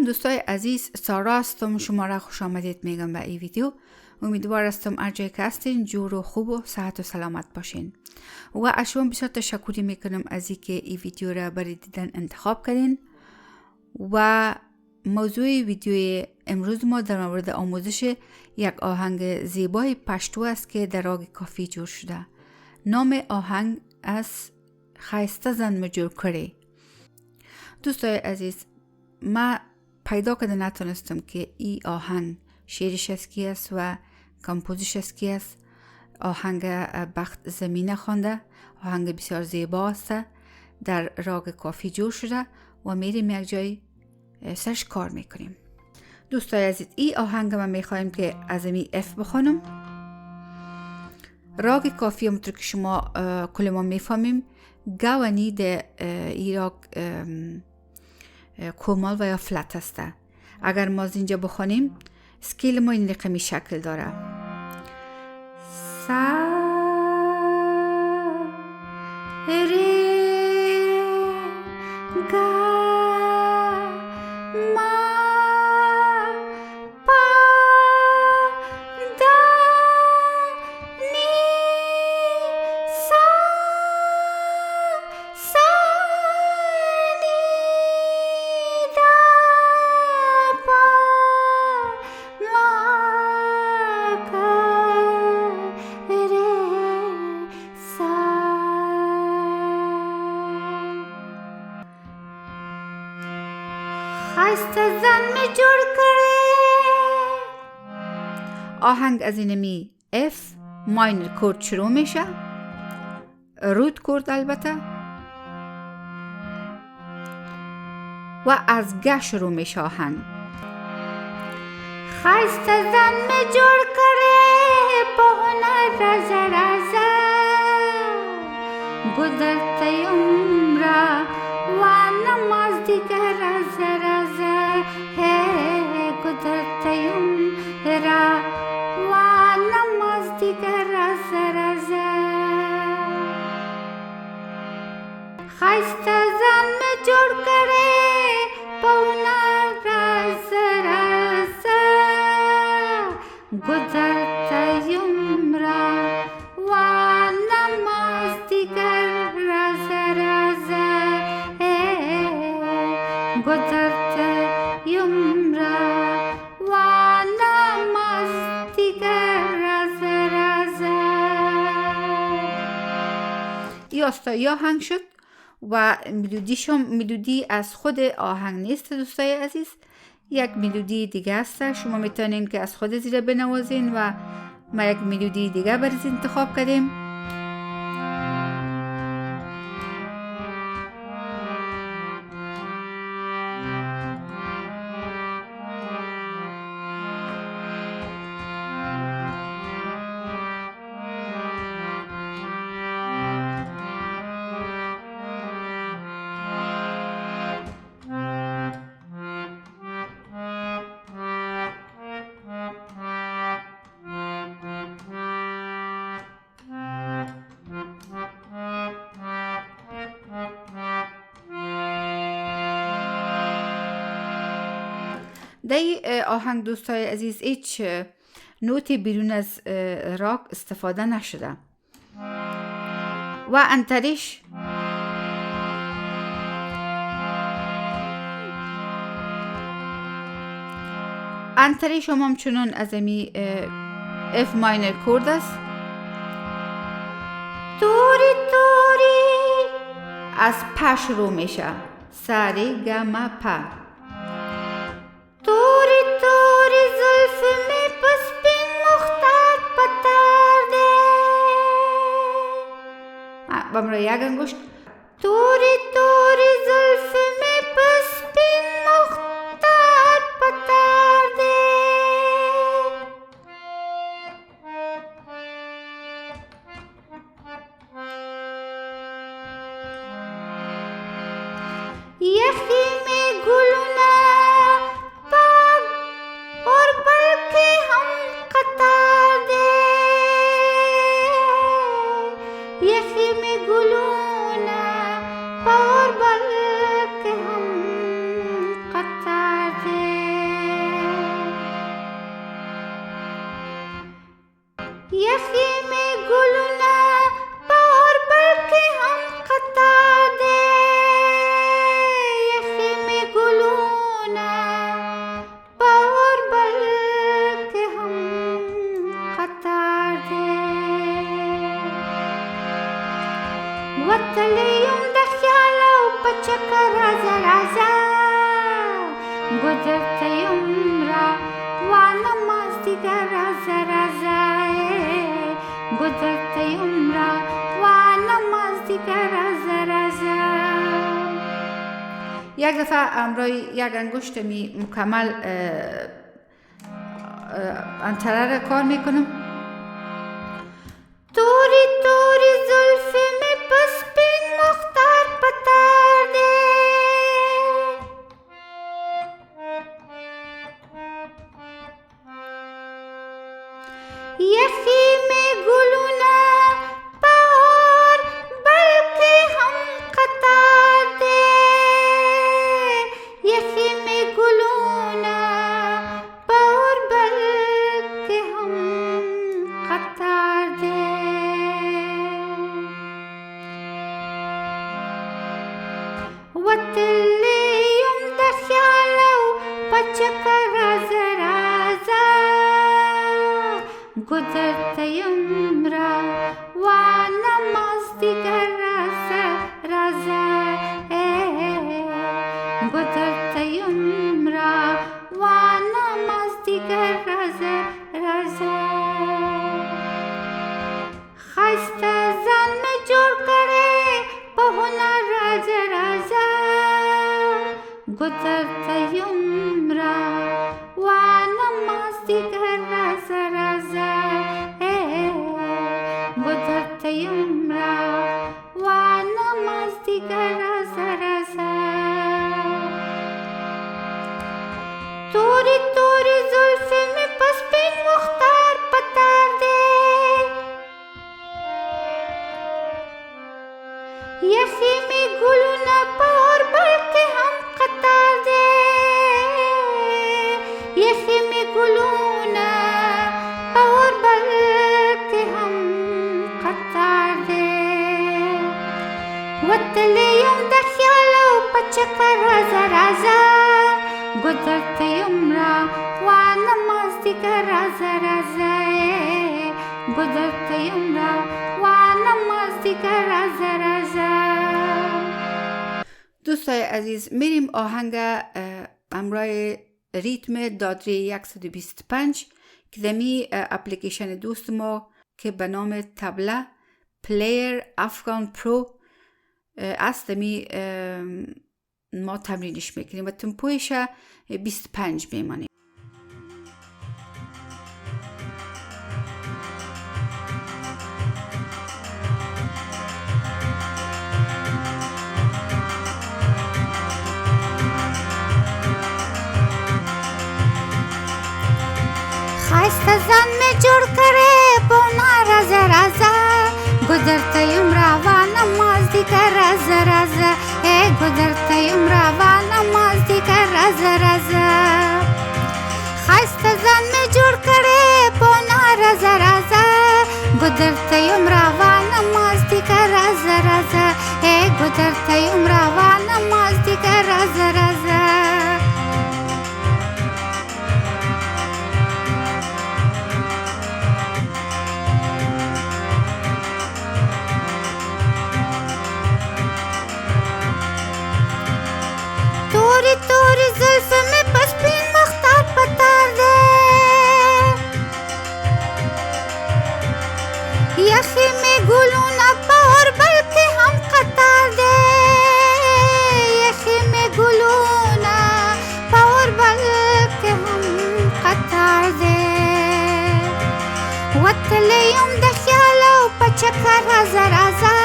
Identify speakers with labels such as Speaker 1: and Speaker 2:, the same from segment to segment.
Speaker 1: دوستای عزیز، سارا هستم. شما را خوش آمدید میگم به این ویدیو. امیدوار هستم هر جای که هستین جور و خوب و صحت و سلامت باشین. و از شما بسیار تشکر میکنم از اینکه این ویدیو را برای دیدن انتخاب کردین. و موضوع ویدیوی امروز ما در مورد آموزش یک آهنگ زیبای پشتو است که در راگ کافی جور شده. نام آهنگ از خایسته زن جور کله. دوستای عزیز، ما پیدا کرده نتونستم که این آهنگ شعرش از کی است و کمپوزش از کی است. آهنگ بخت زمینه خوانده، آهنگ بسیار زیبا است، در راگ کافی جور شده و میریم یک جای سرش کار میکنیم. دوستای عزیز، این آهنگ ما میخوایم که از امی اف بخونم. راگ کافی همونطور که شما کل ما میفهمیم گوانی در این راگ کومال و یا فلت هسته. اگر ما از اینجا بخونیم سکیل ما این رقمی شکل داره: سا ری گا ما پا دا نی سا سا نی دا پا ما کا ره سا. خایسته زن می جور کله. آهنگ از اینمی اف ماینر کورد شروع میشه، رود کورد البته، و از گه شروع میشه آهنگ. خایسته زن می جور کله پهنه رازه رازه گذرته عمره و نماز دیگر رازه رازه گذرته عمره و نماز دیگر رازه رازه. خایسته زن می جور کله پهنه رازه رازه گذرته عمره و نماز دیگر رازه رازه گذرته عمره و نماز دیگر رازه رازه. یا آهنگ شد و ملودی از خود آهنگ نیست دوستای عزیز، یک ملودی دیگه است. شما میتونین که از خود زیر بنوازین و ما یک ملودی دیگه برای انتخاب کردیم. در آهنگ دوستای عزیز هیچ نوتی بیرون از راگ استفاده نشده و انتریش هم همچنان از امی اف ماینر کورد است. توری توری از پا شروع میشه، ساری گا ما پا. توری توری زلف می پس بین مختار پتر ده. بامرا یک انگشت. توری توری زلف می پس بین مختار پتر ده. یخی می گلونه اور بلکه هم قطار ده. یخی می گلونه اور بلکه هم قطار ده. پچکا راځه راځه گذرته عمره وانه مازدیګر راځه راځه گذرته عمره وانه مازدیګر راځه راځه. یک دفعه همراه یک انگشت مکمل انتره را کار میکنم. توری توری زلف می پس بین مختار پتر ده یخی میں گلونا پار بلکہ ہم قطار دے یخی میں گلونا پار بلکہ ہم قطار دے وتلیم دخیالو پچکا راځه راځه گذرته عمره وانه مازدیګر راځه راځه گذرته عمره وانه مازدیګر راځه راځه. ښایسته ځان مې جوړ کړی په هنر راځه راځه گذرته عمره وانه مازدیګر راځه راځه گذرته عمره وانه مازدیګر راځه راځه. توری توری زلف می پس بین مختار پتر ده یخی می گلونا پار بلکه هم قطار ده یخی می گلونا پار بلکه هم قطار ده وتلیم دخیالو پچکا راځه راځه گذرته عمره وانه مازدیګر راځه راځه گذرته عمره وانه مازدیګر راځه راځه. دوستای عزیز میریم آهنگ همراه ریتم دادری 125 که دمی اپلیکیشن دوست ما که به نام تبله پلیر افغان پرو است دمی ما تمرینش میکنیم و تمپویش 25 میمانیم. ښایسته ځان مې جوړ کړی په هنر راځه راځه گذرته عمره وانه مازدیګر راځه راځه گذرته عمره وانه مازدیګر راځه راځه. ښایسته ځان مې جوړ کړی په هنر راځه راځه گذرته عمره وانه مازدیګر راځه راځه گذرته عمره وانه مازدیګر راځه راځه. توری توری زلف می پس بین مختار پتر ده یخی می گلونا پار بلکه هم قطار ده یخی می گلونا پار بلکه هم قطار ده وتلیم دخیالو پچکا راځه راځه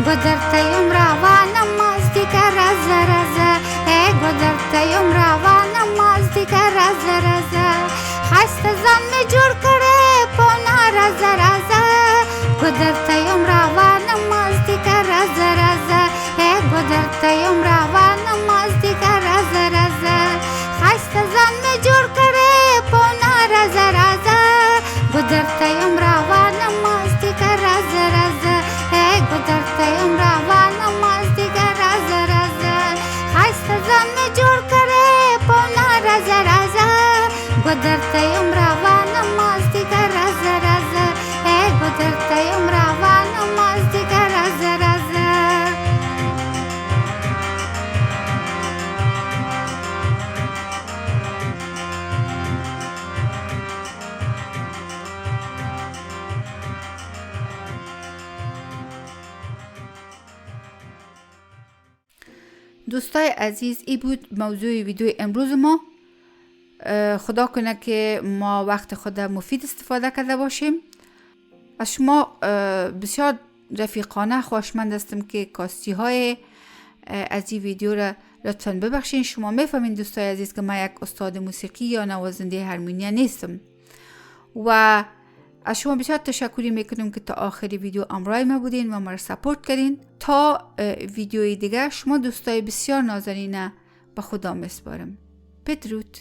Speaker 1: گذرته عمره وانه مازدیګر راځه راځه گذرته عمره وانه مازدیګر راځه راځه. ښایسته ځان مې جوړ کړی په هنر راځه راځه گذرته عمره وانه مازدیګر راځه راځه گذرته عمره وانه مازدیګر راځه راځه. ښایسته ځان مې جوړ کړی په هنر راځه راځه گذرته عمره وانه مازدیګر راځه راځه گذرته عمره وانه مازدیګر راځه راځه. ښایسته ځان مې جوړ کړی په هنر راځه راځه گذرته عمره وانه مازدیګر راځه راځه گذرته عمره وانه مازدیګر راځه راځه. دوستای عزیز، این بود موضوع ویدیو امروز ما. خدا کنه که ما وقت خود مفید استفاده کرده باشیم. از شما بسیار رفیقانه خوشمند هستم که کاستی های از این ویدیو را لطفاً ببخشین. شما میفهمین دوستای عزیز که من یک استاد موسیقی یا نوازنده هارمونیا نیستم و از شما بسیار تشکری میکنم که تا آخر ویدیو همراه ما بودین و ما را سپورت کردین. تا ویدیوی دیگه شما دوستای بسیار نازنینه به خدا میسپارم. بدرود.